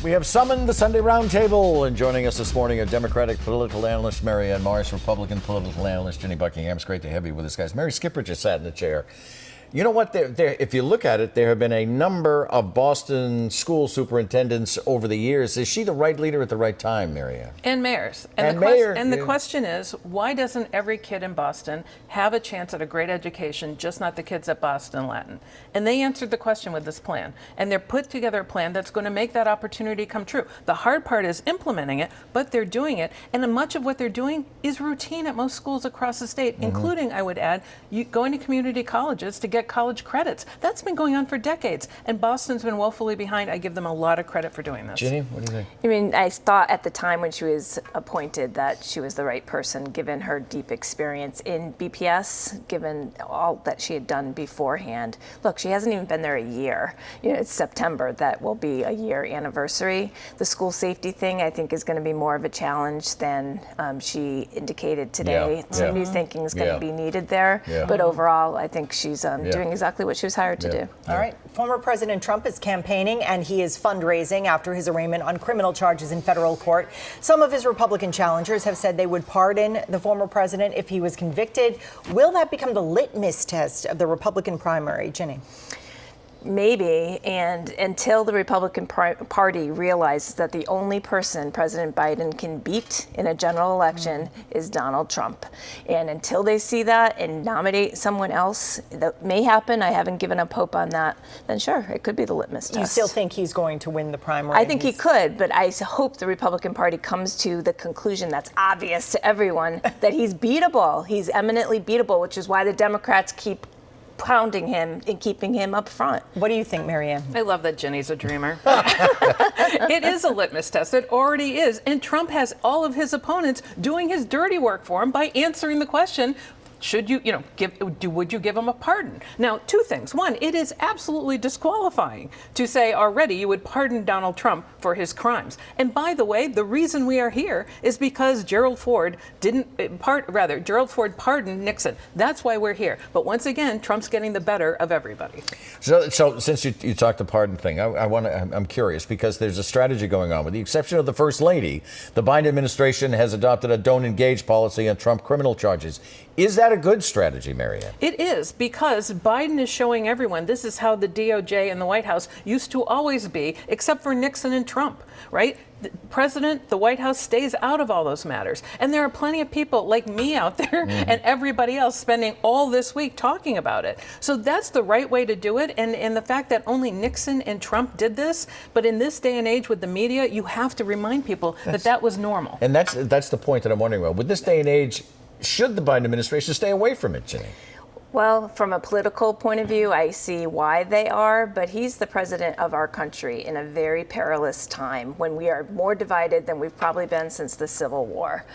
We have summoned the Sunday Roundtable, and joining us this morning, a Democratic political analyst, Marianne Morris, Republican political analyst, Ginny Buckingham. It's great to have you with us, guys. Mary Skipper just sat in the chair. You know what? If you look at it, there have been a number of Boston school superintendents over the years. Is she the right leader at the right time, Marianne? And mayors. And the question is, why doesn't every kid in Boston have a chance at a great education, just not the kids at Boston Latin? And they answered the question with this plan. And they're put together a plan that's going to make that opportunity come true. The hard part is implementing it, but they're doing it. And much of what they're doing is routine at most schools across the state, including, I would add, going to community colleges to get college credits. That's been going on for decades, and Boston's been woefully behind. I give them a lot of credit for doing this. Ginny, what do you think? I mean, I thought at the time when she was appointed that she was the right person, given her deep experience in BPS, given all that she had done beforehand. Look, she hasn't even been there a year. You know, it's September that will be a year anniversary. The school safety thing, I think, is going to be more of a challenge than she indicated today. Some new thinking is going to be needed there. But overall, I think she's doing exactly what she was hired to do. All right. Former President Trump is campaigning, and he is fundraising after his arraignment on criminal charges in federal court. Some of his Republican challengers have said they would pardon the former president if he was convicted. Will that become the litmus test of the Republican primary, Ginny? Maybe, and until the Republican Party realizes that the only person President Biden can beat in a general election is Donald Trump. And until they see that and nominate someone else, that may happen, I haven't given up hope on that, then sure, it could be the litmus test. You still think he's going to win the primary? I think he could, but I hope the Republican Party comes to the conclusion that's obvious to everyone that he's beatable. He's eminently beatable, which is why the Democrats keep pounding him and keeping him up front. What do you think, Marianne? I love that Ginny's a dreamer. It is a litmus test. It already is. And Trump has all of his opponents doing his dirty work for him by answering the question, should you, would you give him a pardon? Now, two things. One, it is absolutely disqualifying to say already you would pardon Donald Trump for his crimes. And by the way, the reason we are here is because Gerald Ford pardoned Nixon. That's why we're here. But once again, Trump's getting the better of everybody. So since you talked the pardon thing, I'm curious because there's a strategy going on. With the exception of the First Lady, the Biden administration has adopted a don't engage policy on Trump criminal charges. Is that a good strategy, Marianne? It is, because Biden is showing everyone this is how the DOJ and the White House used to always be, except for Nixon and Trump, right? The president, the White House stays out of all those matters. And there are plenty of people like me out there and everybody else spending all this week talking about it. So that's the right way to do it. And the fact that only Nixon and Trump did this, but in this day and age with the media, you have to remind people that was normal. And that's the point that I'm wondering about. With this day and age, should the Biden administration stay away from it, Ginny? Well, from a political point of view, I see why they are, but he's the president of our country in a very perilous time when we are more divided than we've probably been since the Civil War.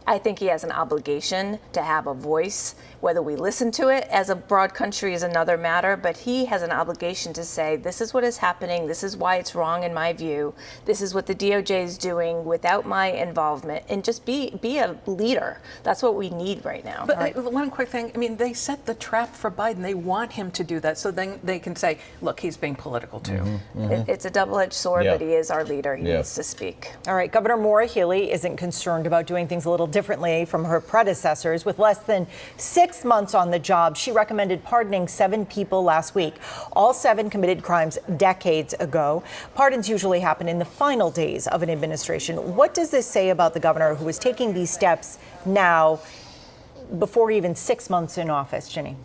I think he has an obligation to have a voice. Whether we listen to it as a broad country is another matter, but he has an obligation to say, this is what is happening, this is why it's wrong in my view, this is what the DOJ is doing without my involvement, and just be a leader. That's what we need right now. But one quick thing, I mean, they set the trap for Biden. They want him to do that, so then they can say, look, he's being political too. It's a double-edged sword, but he is our leader. He needs to speak. All right, Governor Maura Healey isn't concerned about doing things a little differently from her predecessors. With less than 6 months on the job, she recommended pardoning 7 people last week. All 7 committed crimes decades ago. Pardons usually happen in the final days of an administration. What does this say about the governor who is taking these steps now before even 6 months in office, Ginny?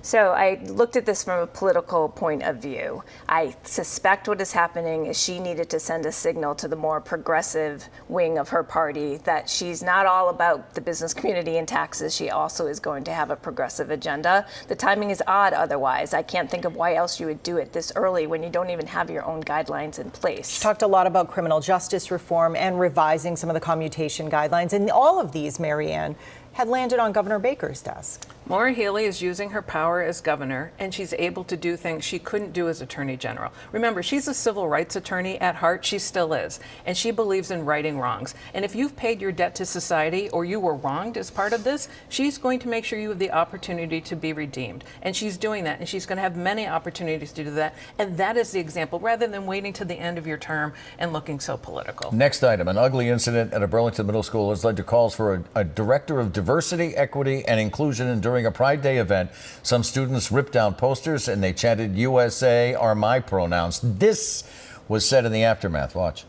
So I looked at this from a political point of view. I suspect what is happening is she needed to send a signal to the more progressive wing of her party that she's not all about the business community and taxes. She also is going to have a progressive agenda. The timing is odd otherwise. I can't think of why else you would do it this early when you don't even have your own guidelines in place. She talked a lot about criminal justice reform and revising some of the commutation guidelines. And all of these, Marianne, had landed on Governor Baker's desk. Maura Healey is using her power as governor, and she's able to do things she couldn't do as attorney general. Remember, she's a civil rights attorney at heart. She still is. And she believes in righting wrongs. And if you've paid your debt to society or you were wronged as part of this, she's going to make sure you have the opportunity to be redeemed. And she's doing that. And she's going to have many opportunities to do that. And that is the example, rather than waiting to the end of your term and looking so political. Next item, an ugly incident at a Burlington middle school has led to calls for a director of diversity, equity, and inclusion. And during a Pride Day event, some students ripped down posters and they chanted, "USA are my pronouns." This was said in the aftermath. Watch.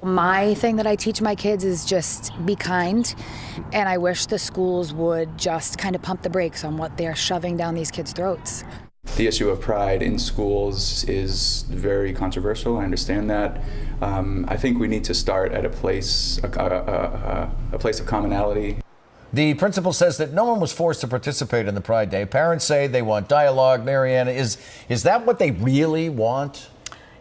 My thing that I teach my kids is just be kind, and I wish the schools would just kind of pump the brakes on what they're shoving down these kids' throats. The issue of pride in schools is very controversial. I understand that. I think we need to start at a place of commonality. The principal says that no one was forced to participate in the Pride Day. Parents say they want dialogue. Marianne, is that what they really want?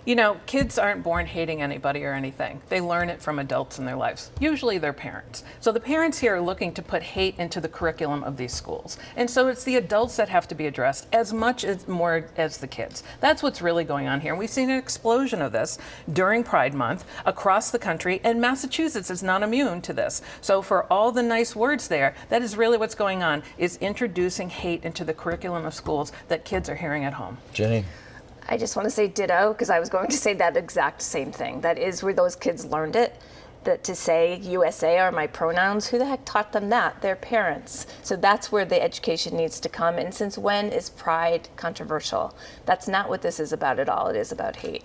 You know, kids aren't born hating anybody or anything. They learn it from adults in their lives, usually their parents. So the parents here are looking to put hate into the curriculum of these schools. And so it's the adults that have to be addressed as much as more as the kids. That's what's really going on here. And we've seen an explosion of this during Pride Month across the country, and Massachusetts is not immune to this. So for all the nice words there, that is really what's going on, is introducing hate into the curriculum of schools that kids are hearing at home. Jenny? I just want to say ditto, because I was going to say that exact same thing. That is where those kids learned it, that to say USA are my pronouns. Who the heck taught them that? Their parents. So that's where the education needs to come. And since when is pride controversial? That's not what this is about at all. It is about hate.